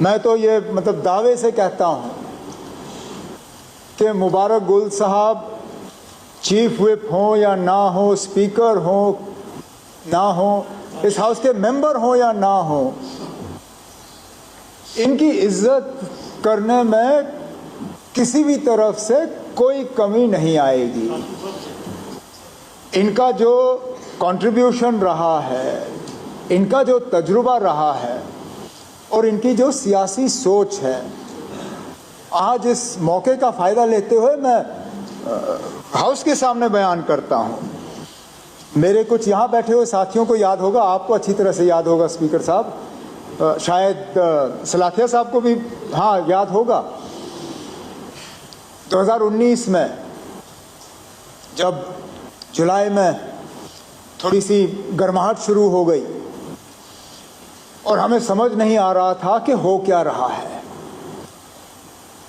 मैं तो ये मतलब दावे से कहता हूं कि मुबारक गुल साहब चीफ विप हो या ना हो, स्पीकर हो ना हो, इस हाउस के मेंबर हो या ना हो, इनकी इज्जत करने में किसी भी तरफ से कोई कमी नहीं आएगी। इनका जो कंट्रीब्यूशन रहा है, इनका जो तजुर्बा रहा है और इनकी जो सियासी सोच है, आज इस मौके का फ़ायदा लेते हुए मैं हाउस के सामने बयान करता हूं। मेरे कुछ यहाँ बैठे हुए साथियों को याद होगा, आपको अच्छी तरह से याद होगा स्पीकर साहब, शायद सलाथिया साहब को भी हाँ याद होगा। 2019 में जब जुलाई में थोड़ी सी गर्माहट शुरू हो गई और हमें समझ नहीं आ रहा था कि हो क्या रहा है,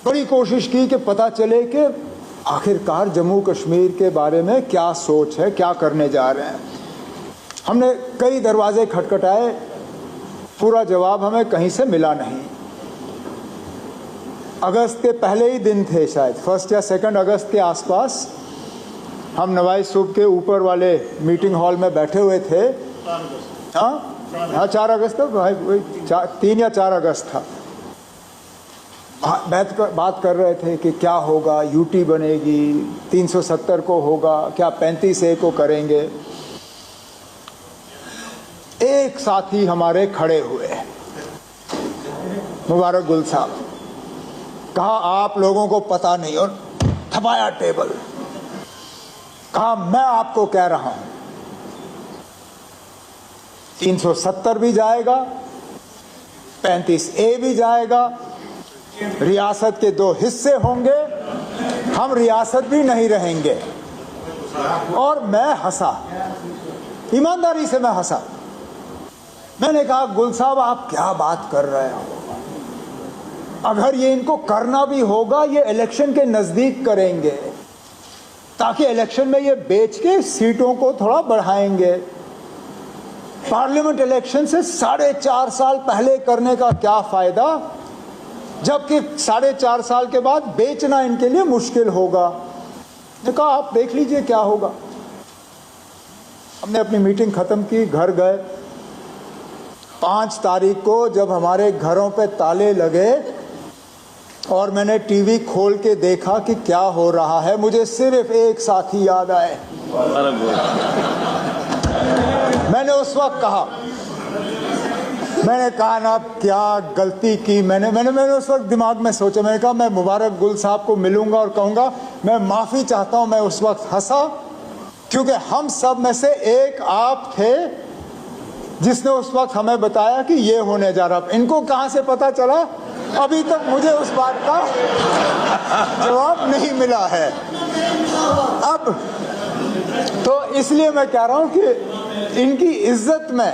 बड़ी कोशिश की कि पता चले कि आखिरकार जम्मू कश्मीर के बारे में क्या सोच है, क्या करने जा रहे हैं। हमने कई दरवाजे खटखटाए, पूरा जवाब हमें कहीं से मिला नहीं। अगस्त के पहले ही दिन थे, शायद 1 या 2 अगस्त के आसपास, हम नवाई सूब के ऊपर वाले मीटिंग हॉल में बैठे हुए थे। हाँ 4 अगस्त था, 3 या 4 अगस्त था। बात कर रहे थे कि क्या होगा, यूटी बनेगी, 370 को होगा, क्या 35A को करेंगे। एक साथी हमारे खड़े हुए, मुबारक गुल साहब, कहा आप लोगों को पता नहीं, और थपाया टेबल, कहा मैं आपको कह रहा हूं 370 भी जाएगा, 35A भी जाएगा, रियासत के 2 हिस्से होंगे, हम रियासत भी नहीं रहेंगे। और मैं हंसा, ईमानदारी से मैं हंसा। मैंने कहा गुल साहब आप क्या बात कर रहे हो, अगर ये इनको करना भी होगा ये इलेक्शन के नजदीक करेंगे, ताकि इलेक्शन में ये बेच के सीटों को थोड़ा बढ़ाएंगे। पार्लियामेंट इलेक्शन से 4.5 साल पहले करने का क्या फायदा, जबकि 4.5 साल के बाद बेचना इनके लिए मुश्किल होगा। ने कहा आप देख लीजिए क्या होगा। हमने अपनी मीटिंग खत्म की, घर गए। 5 तारीख को जब हमारे घरों पे ताले लगे और मैंने टीवी खोल के देखा कि क्या हो रहा है, मुझे सिर्फ एक साथी याद आए। मैंने उस वक्त कहा, मैंने कहा ना क्या गलती की मैंने उस वक्त दिमाग में सोचा, मैंने कहा मैं मुबारक गुल साहब को मिलूंगा और कहूंगा मैं माफ़ी चाहता हूं। मैं उस वक्त हंसा क्योंकि हम सब में से एक आप थे जिसने उस वक्त हमें बताया कि ये होने जा रहा। इनको कहां से पता चला, अभी तक मुझे उस बात का जवाब नहीं मिला है। अब तो इसलिए मैं कह रहा हूं कि इनकी इज्जत में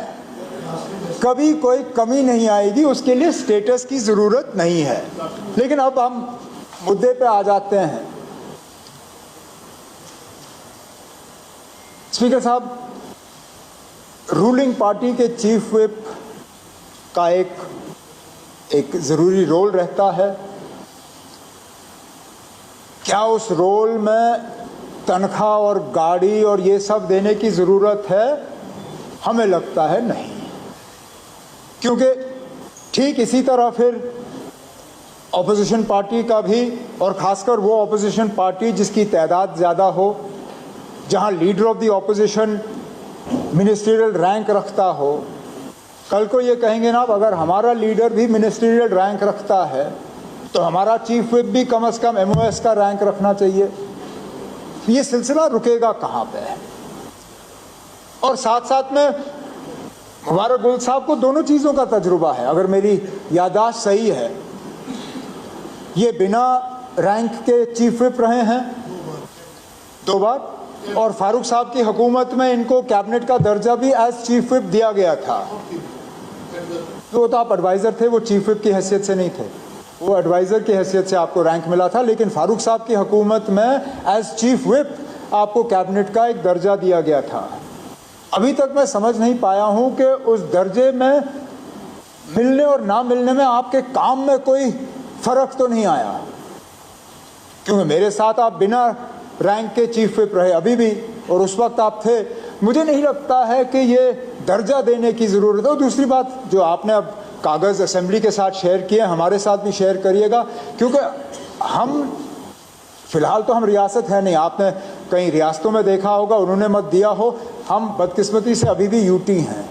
कभी कोई कमी नहीं आएगी, उसके लिए स्टेटस की जरूरत नहीं है। लेकिन अब हम मुद्दे पे आ जाते हैं। स्पीकर साहब, रूलिंग पार्टी के चीफ विप का एक जरूरी रोल रहता है। क्या उस रोल में तनख्वाह और गाड़ी और ये सब देने की जरूरत है? हमें लगता है नहीं, क्योंकि ठीक इसी तरह फिर ऑपोजिशन पार्टी का भी, और खासकर वो ऑपोजिशन पार्टी जिसकी तादाद ज़्यादा हो, जहां leader of the opposition ministerial rank रखता हो। कल को ये कहेंगे ना, अगर हमारा लीडर भी मिनिस्ट्रियल रैंक रखता है तो हमारा चीफ विप भी कम से कम MOS का रैंक रखना चाहिए। ये सिलसिला रुकेगा कहाँ पे? और साथ साथ में मुबारक गुल साहब को दोनों चीज़ों का तजुर्बा है, अगर मेरी याददाश्त सही है। ये बिना रैंक के चीफ विप रहे हैं 2 बार, और फारूक साहब की हुकूमत में इनको कैबिनेट का दर्जा भी एज चीफ विप दिया गया था। तो आप एडवाइज़र थे, वो चीफ विप की हैसियत से नहीं थे, वो एडवाइज़र की हैसियत से आपको रैंक मिला था। लेकिन फारूक साहब की हुकूमत में एज चीफ विप आपको कैबिनेट का एक दर्जा दिया गया था। अभी तक मैं समझ नहीं पाया हूं कि उस दर्जे में मिलने और ना मिलने में आपके काम में कोई फर्क तो नहीं आया, क्योंकि मेरे साथ आप बिना रैंक के चीफ व्हिप रहे अभी भी, और उस वक्त आप थे। मुझे नहीं लगता है कि ये दर्जा देने की ज़रूरत है। और दूसरी बात, जो आपने अब कागज़ असेंबली के साथ शेयर किए, हमारे साथ भी शेयर करिएगा, क्योंकि हम फिलहाल तो हम रियासत है नहीं। आपने कई रियासतों में देखा होगा, उन्होंने मत दिया हो, हम बदकिस्मती से अभी भी यूटी हैं।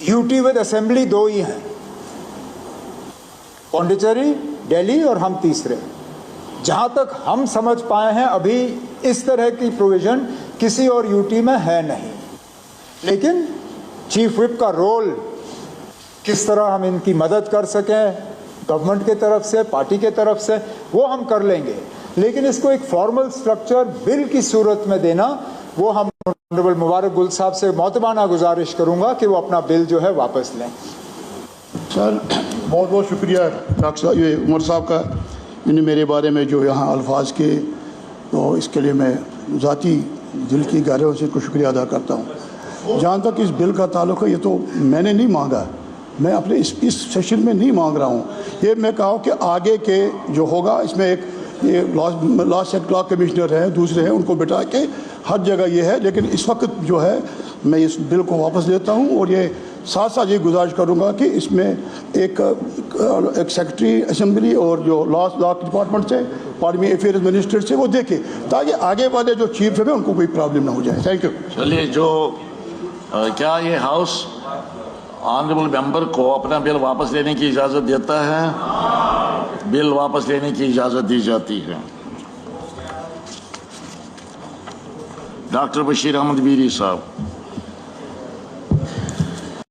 यूटी विद असेंबली 2 ही हैं, पौंडीचेरी, दिल्ली और हम तीसरे। जहां तक हम समझ पाए हैं अभी इस तरह की प्रोविजन किसी और यूटी में है नहीं। लेकिन चीफ व्हिप का रोल, किस तरह हम इनकी मदद कर सकें गवर्नमेंट के तरफ से, पार्टी के तरफ से, वो हम कर लेंगे। लेकिन इसको एक फॉर्मल स्ट्रक्चर बिल की सूरत में देना, वो हम ऑनरेबल मुबारक गुल साहब से मौतबाना गुजारिश करूंगा कि वो अपना बिल जो है वापस लें। सर बहुत बहुत शुक्रिया डॉक्टर साहब, ये उमर साहब का, इन्होंने मेरे बारे में जो यहाँ अल्फाज के, तो इसके लिए मैं ज़ाती दिल की गहराइयों से इनको शुक्रिया अदा करता हूँ। जहाँ तक इस बिल का ताल्लुक है, ये तो मैंने नहीं मांगा, मैं अपने इस सेशन में नहीं मांग रहा हूँ। ये मैं कहा कि आगे के जो होगा, इसमें एक ये लॉ कमिश्नर है, दूसरे हैं, उनको बिठा के हर जगह ये है। लेकिन इस वक्त जो है मैं इस बिल को वापस लेता हूँ, और ये साथ साथ ये गुजारिश करूँगा कि इसमें एक सेक्रेटरी असेंबली और जो लॉ डिपार्टमेंट से, पार्लियामेंट अफेयर्स मिनिस्टर से वो देखे, ताकि आगे वाले जो चीफ है उनको कोई प्रॉब्लम ना हो जाए। Thank you. चलिए, जो क्या ये हाउस ऑनरेबल मेंबर को अपना बिल वापस लेने की इजाज़त देता है? बिल वापस लेने की इजाज़त दी जाती है। डॉक्टर बशीर अहमद वीरी साहब।